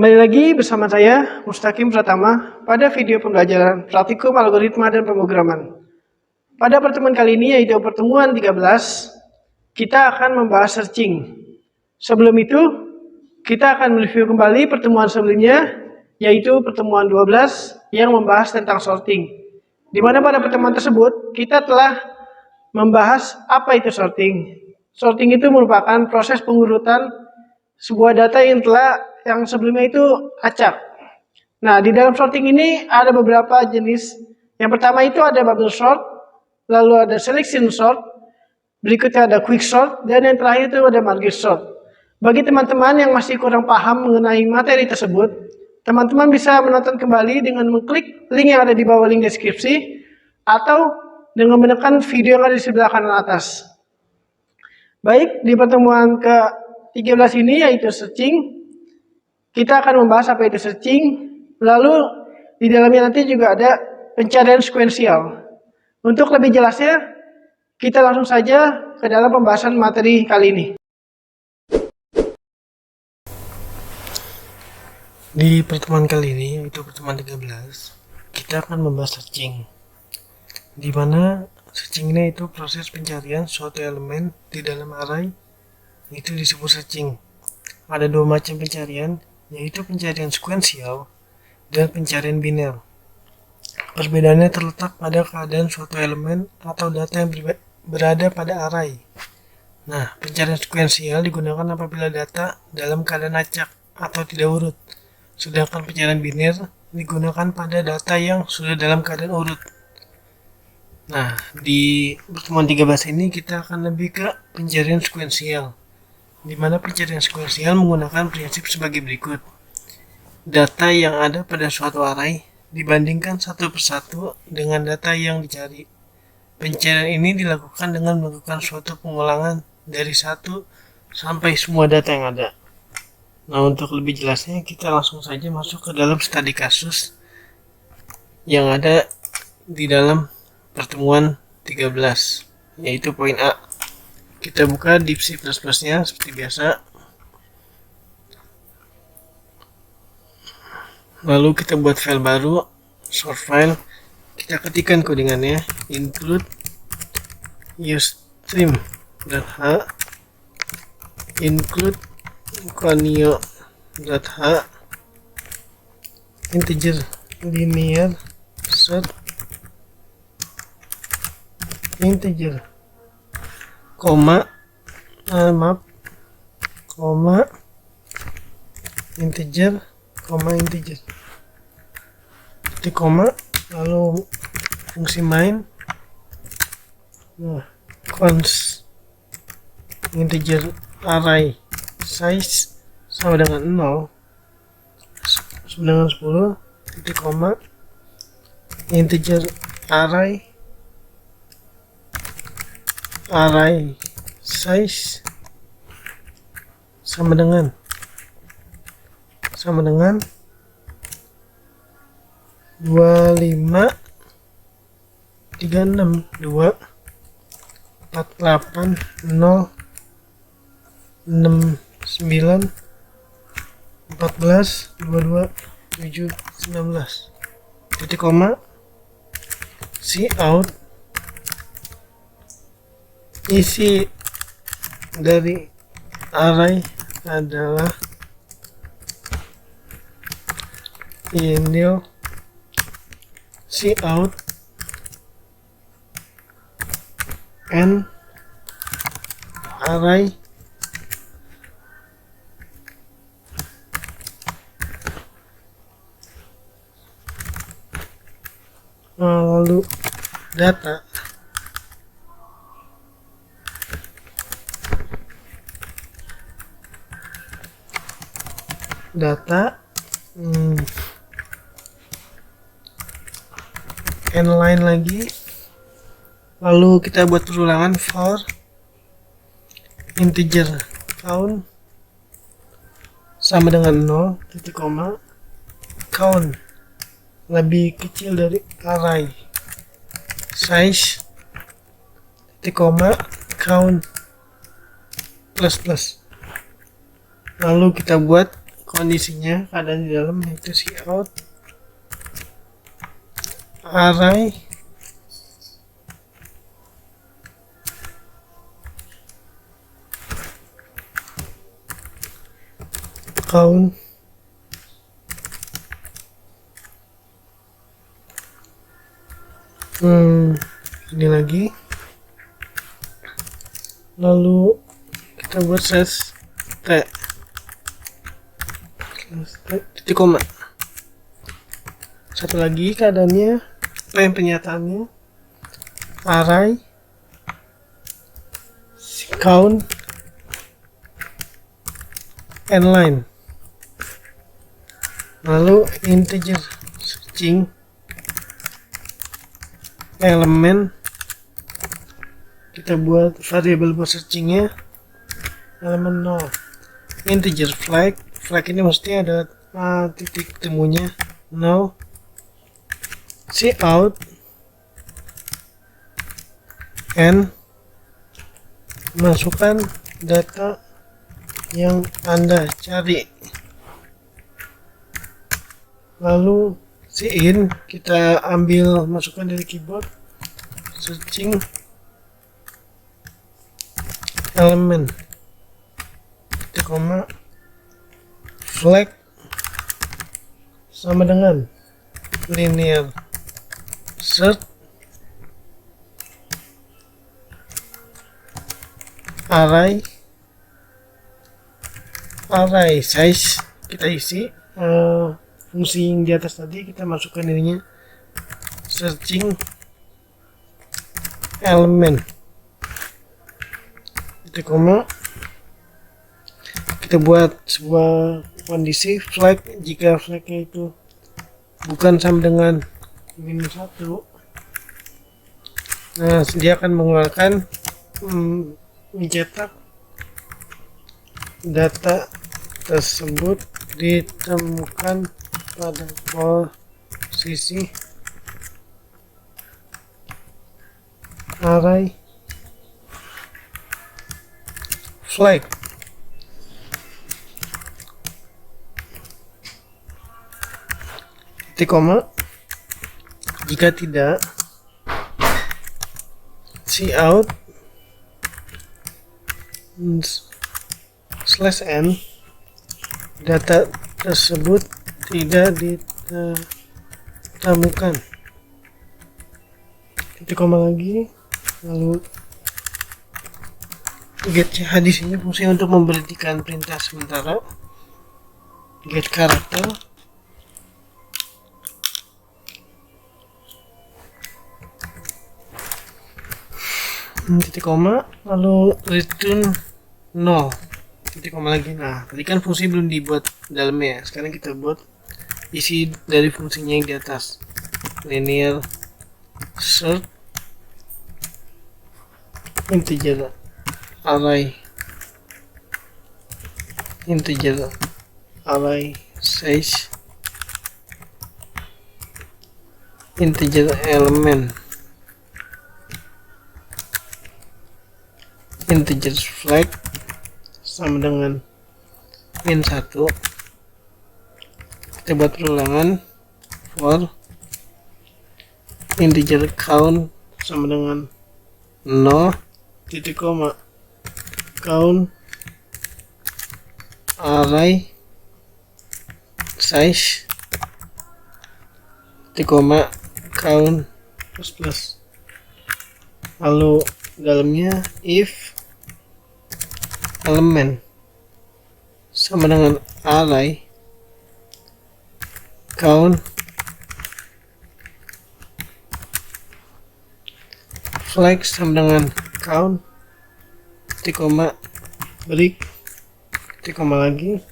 Kembali lagi bersama saya, Mustaqim Pratama, pada video pembelajaran praktikum algoritma dan pemrograman. Pada pertemuan kali ini, yaitu pertemuan 13, kita akan membahas searching. Sebelum itu, kita akan mereview kembali pertemuan sebelumnya, yaitu pertemuan 12 yang membahas tentang sorting. Di mana pada pertemuan tersebut, kita telah membahas apa itu sorting. Sorting itu merupakan proses pengurutan sebuah data yang sebelumnya itu acak. Nah, di dalam sorting ini ada beberapa jenis. Yang pertama itu ada bubble sort, lalu ada selection sort, berikutnya ada quick sort, dan yang terakhir itu ada merge sort. Bagi teman-teman yang masih kurang paham mengenai materi tersebut, teman-teman bisa menonton kembali dengan mengklik link yang ada di bawah link deskripsi, atau dengan menekan video yang ada di sebelah kanan atas. Baik, di pertemuan ke-13 ini yaitu searching. Kita akan membahas apa itu searching, lalu di dalamnya nanti juga ada pencarian sekuensial. Untuk lebih jelasnya, kita langsung saja ke dalam pembahasan materi kali ini. Di pertemuan kali ini, yaitu pertemuan 13, kita akan membahas searching. Di mana searching ini itu proses pencarian suatu elemen di dalam array, itu disebut searching. Ada dua macam pencarian, yaitu pencarian sekuensial dan pencarian biner. Perbedaannya terletak pada keadaan suatu elemen atau data yang berada pada array. Nah, pencarian sekuensial digunakan apabila data dalam keadaan acak atau tidak urut, sedangkan pencarian biner digunakan pada data yang sudah dalam keadaan urut. Nah, di pertemuan 13 ini kita akan lebih ke pencarian sekuensial, di mana pencarian sekuensial menggunakan prinsip sebagai berikut. Data yang ada pada suatu array dibandingkan satu persatu dengan data yang dicari. Pencarian ini dilakukan dengan melakukan suatu pengulangan dari satu sampai semua data yang ada. Nah, untuk lebih jelasnya kita langsung saja masuk ke dalam studi kasus yang ada di dalam pertemuan 13, yaitu poin A. Kita buka di C++ nya seperti biasa. Lalu kita buat file baru, source file. Kita ketikkan codingannya, include usestream.h, include conio.h, integer linear sort, integer, koma, integer, integer, titik koma, lalu fungsi main, const integer array size sama dengan 0 sama dengan 10, titik koma, integer array size sama dengan 25 36 2 48 0 69 14 22 7 19, titik koma, cout, isi dari array adalah inil, cout and array lalu data n-line lagi, lalu kita buat perulangan for integer count sama dengan 0, titik koma, count lebih kecil dari array size, titik koma, count plus plus. Lalu kita buat kondisinya, keadaan di dalam, yaitu cout array count ini lagi, lalu kita buat slash t titik koma. Satu lagi keadaannya, penyataannya, array count and line, lalu integer string elemen, kita buat variable buat searchingnya elemen 0, integer flag ini mesti ada titik temunya 0, cout and masukkan data yang Anda cari, lalu in kita ambil masukkan dari keyboard searching elemen titik koma flag sama dengan linear search array size, kita isi fungsi yang di atas tadi, kita masukkan ininya searching elemen titik koma, kita buat sebuah kondisi flag jika flagnya itu bukan sama dengan -1. Nah, dia akan mengeluarkan mencetak data tersebut ditemukan pada posisi array flag. Titik koma, jika tidak, cout /n data tersebut tidak ditemukan. Titik koma lagi, lalu get ch di sini fungsi untuk memberhentikan perintah sementara, get karakter, titik koma, lalu return 0, titik koma lagi. Nah, tadi kan fungsi belum dibuat dalamnya, sekarang kita buat isi dari fungsinya yang di atas, linear search integer array size integer element integer flag sama dengan -1. Kita buat perulangan for integer count sama dengan 0, titik koma count array size, titik koma count plus, lalu dalamnya if elemen sama dengan array count flag sama dengan count, titik koma break, titik koma lagi,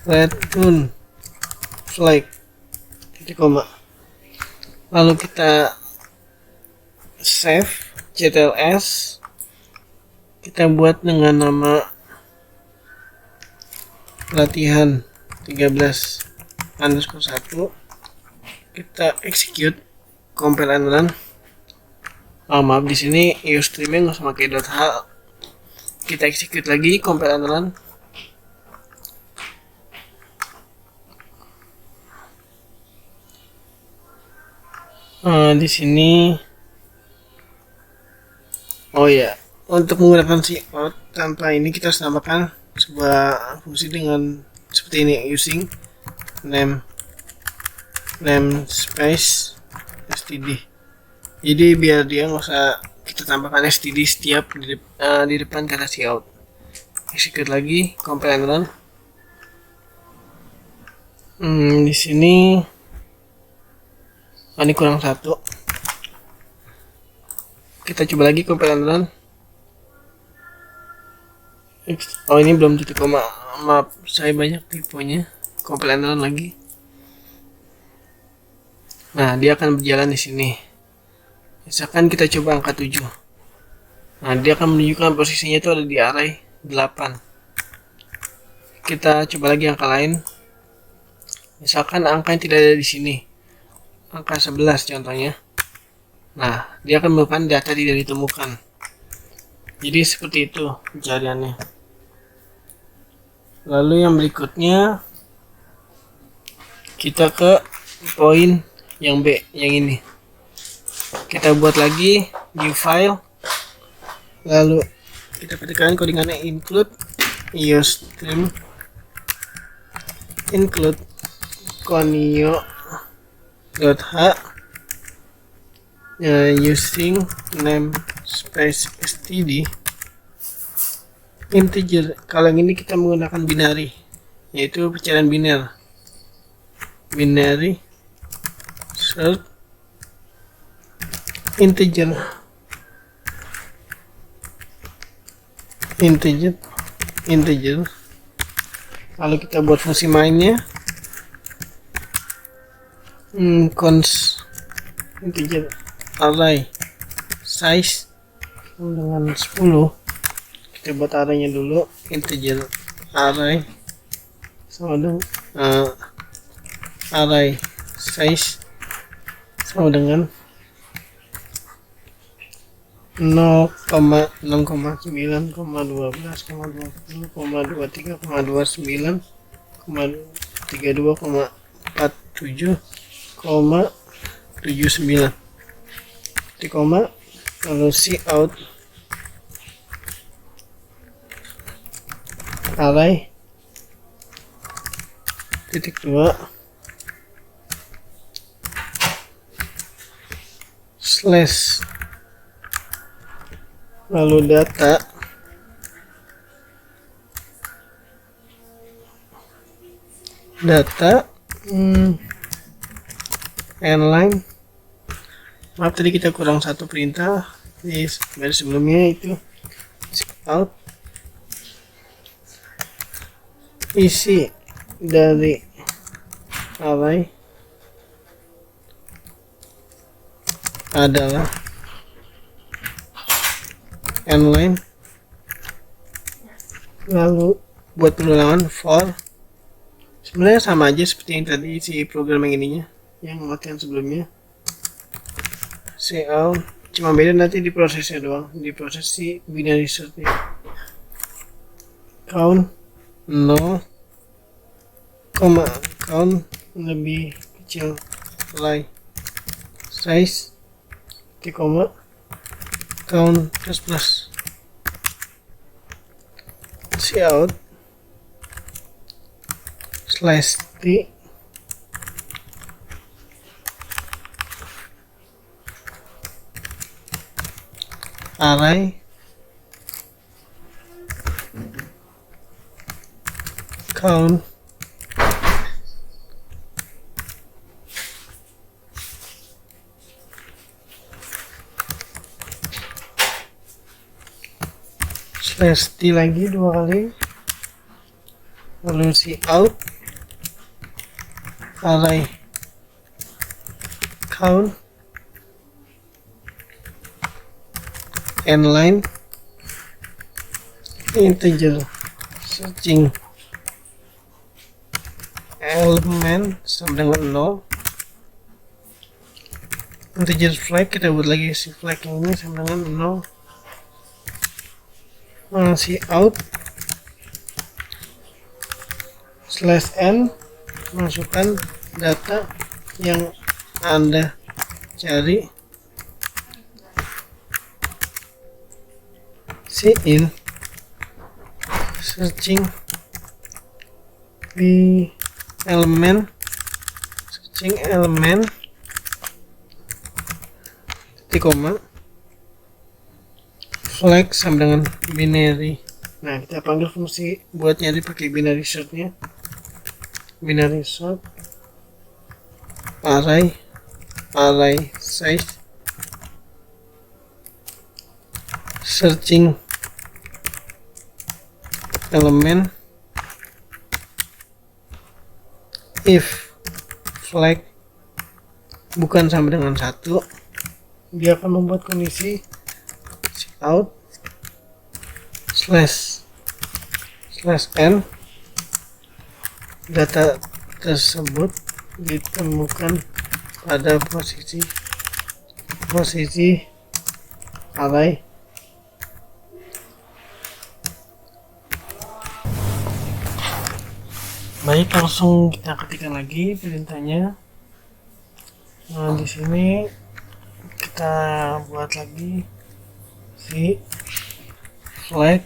return flag, titik koma, lalu kita save ctls, kita buat dengan nama latihan 13_1, kita execute, compile and run. Maaf, di sini use streaming nggak usah pakai .h, Kita execute lagi compile and run. Di sini, oh ya, untuk menggunakan cout tanpa ini kita harus tambahkan sebuah fungsi dengan seperti ini, using name space std. Jadi biar dia nggak usah kita tambahkan std setiap di depan kata cout. Execute lagi, compile and run. Di sini ini kurang satu. Kita coba lagi compile and run. Oh, ini belum titik koma. Maaf, saya banyak tipenya. Compile and run lagi. Nah, dia akan berjalan di sini. Misalkan kita coba angka 7. Nah, dia akan menunjukkan posisinya itu ada di array 8. Kita coba lagi angka lain. Misalkan angka yang tidak ada di sini. Angka 11 contohnya. Nah, dia akan merupakan data tidak ditemukan. Jadi seperti itu pencariannya. Lalu yang berikutnya kita ke poin yang B, yang ini. Kita buat lagi new file. Lalu kita ketikkan codingannya include iostream include conio.h using name space std integer. Kalau yang ini kita menggunakan binary, yaitu pencarian binary search integer lalu kita buat fungsi mainnya const integer array size dengan 10. Kita buat arraynya dulu, integer array sama dengan array size sama dengan 0,6,9,20,23,23,23,23,23,23,23,23,23,23,23,23,23,23,23,23,23,23,23,23,23,23,23,23,23,23,23,23,23,23,23,23,23,23,23,23,23,lalu array titik 2 slash lalu data inline. Maaf, tadi kita kurang satu perintah di baris sebelumnya, itu out isi dari array adalah inline. Lalu buat perulangan for, sebenarnya sama aja seperti yang tadi si program yang ininya, yang latihan sebelumnya. Cout, cuma beda nanti di prosesnya doang, di proses si binary search-nya. Count 0, count lebih kecil like size count plus cout slash t array count slash t lagi 2 kali, lalu cout array count inline integer searching element sama dengan 0, integer flag kita buat lagi si flag ini sama dengan 0, cout /n, masukkan data yang Anda cari, in searching di elemen titik koma flag sama dengan binary. Nah, kita panggil fungsi buat nyari pakai binary sort-nya. Binary sort array size searching elemen if flag bukan sama dengan 1, dia akan membuat kondisi cout /n data tersebut ditemukan pada posisi array. Baik, langsung kita ketikkan lagi perintahnya. Nah, di sini kita buat lagi si flag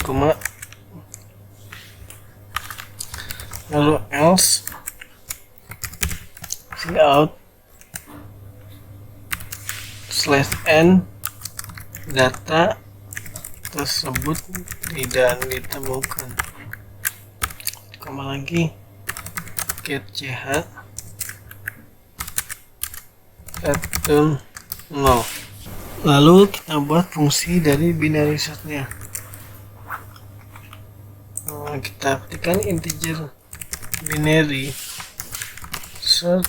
koma, lalu else cout /n data tersebut tidak ditemukan, koma lagi get ch return 0. Lalu kita buat fungsi dari binary sort-nya. Kita ketikkan integer binary sort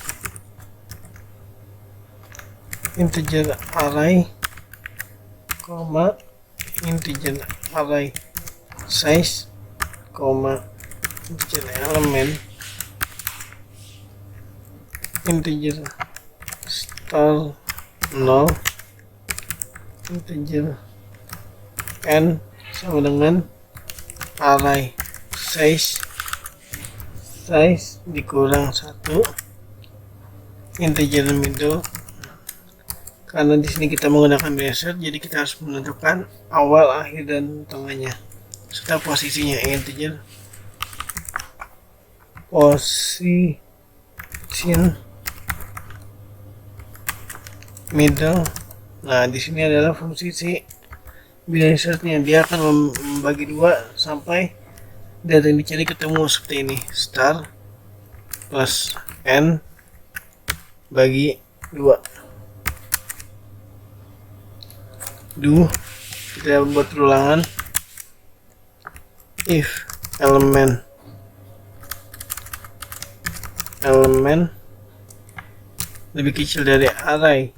integer array, integer array size, integer element, integer star 0, integer n sama dengan array size dikurang 1, integer middle. Karena di sini kita menggunakan desert, jadi kita harus menentukan awal, akhir, dan tengahnya serta posisinya. Integer position middle. Nah, di sini adalah fungsi si binary sort-nya. Dia akan membagi 2 sampai data yang dicari ketemu seperti ini. Star plus n bagi 2. Kita buat ulangan if element lebih kecil dari array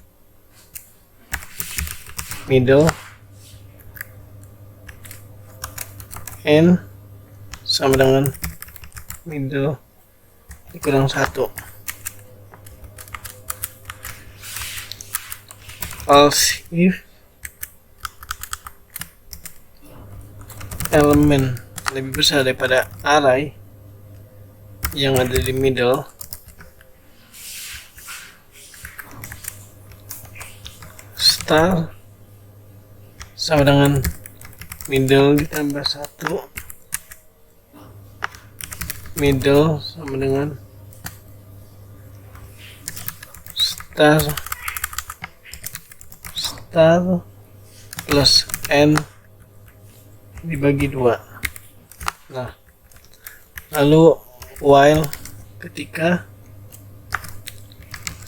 middle, n sama dengan middle dikurang 1, else if elemen lebih besar daripada array yang ada di middle, star sama dengan middle ditambah 1, middle sama dengan star plus n dibagi 2. Nah, lalu while ketika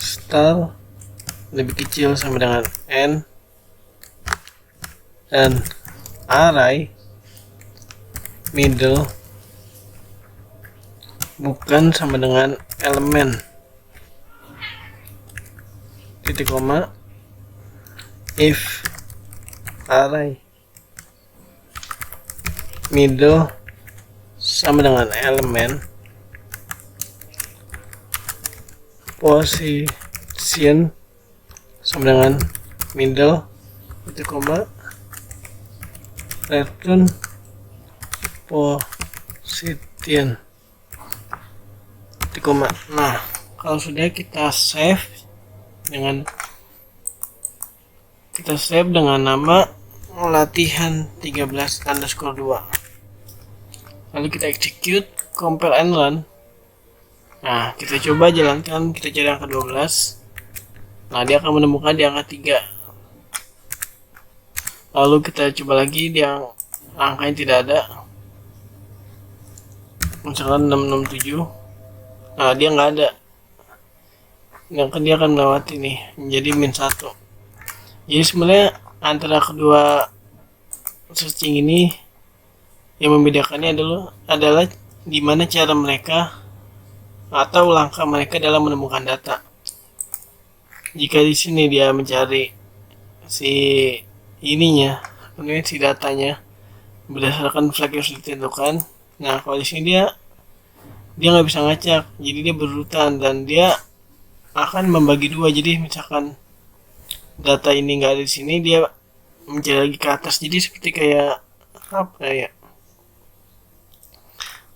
star lebih kecil sama dengan n dan array middle bukan sama dengan elemen, titik koma if array middle sama dengan elemen position sama dengan middle itu koma return position itu koma. Nah, kalau sudah kita save dengan nama latihan 13_2, lalu kita execute, compile and run. Nah, kita coba jalankan, kita cari angka 12. Nah, dia akan menemukan di angka 3. Lalu kita coba lagi di angka yang tidak ada, misalkan 667. Nah, dia nggak ada, dia akan melewati nih menjadi -1. Jadi sebenarnya antara kedua searching ini yang membedakannya adalah di mana cara mereka atau langkah mereka dalam menemukan data. Jika di sini dia mencari si datanya berdasarkan flag yang sudah ditentukan. Nah, kalau di sini dia nggak bisa ngacak, jadi dia berurutan dan dia akan membagi dua. Jadi misalkan data ini nggak ada di sini, dia mencari lagi ke atas. Jadi seperti kayak apa ya?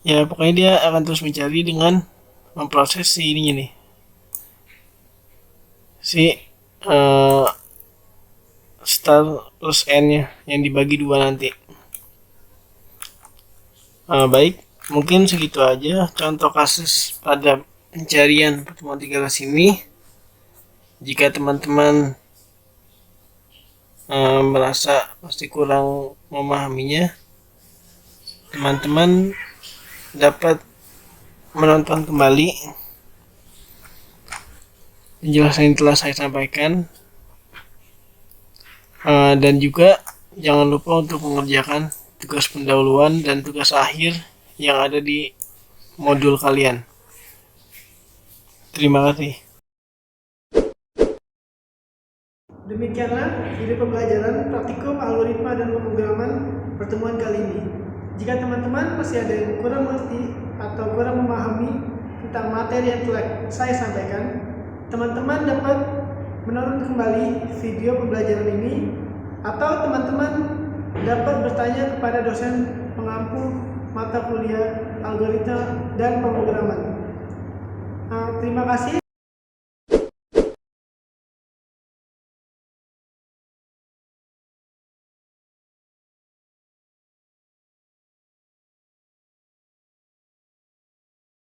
Ya pokoknya dia akan terus mencari dengan memproses si ininya nih, si star plus n nya yang dibagi dua nanti. Baik, mungkin segitu aja contoh kasus pada pencarian pertemuan 13 ini. Jika teman-teman merasa pasti kurang memahaminya, teman-teman dapat menonton kembali penjelasan yang telah saya sampaikan, dan juga jangan lupa untuk mengerjakan tugas pendahuluan dan tugas akhir yang ada di modul kalian. Terima kasih. Demikianlah video pembelajaran praktikum algoritma dan pemrograman pertemuan kali ini. Jika teman-teman masih ada yang kurang mengerti atau kurang memahami tentang materi yang telah saya sampaikan, teman-teman dapat menonton kembali video pembelajaran ini, atau teman-teman dapat bertanya kepada dosen pengampu mata kuliah algoritma dan pemrograman. Terima kasih.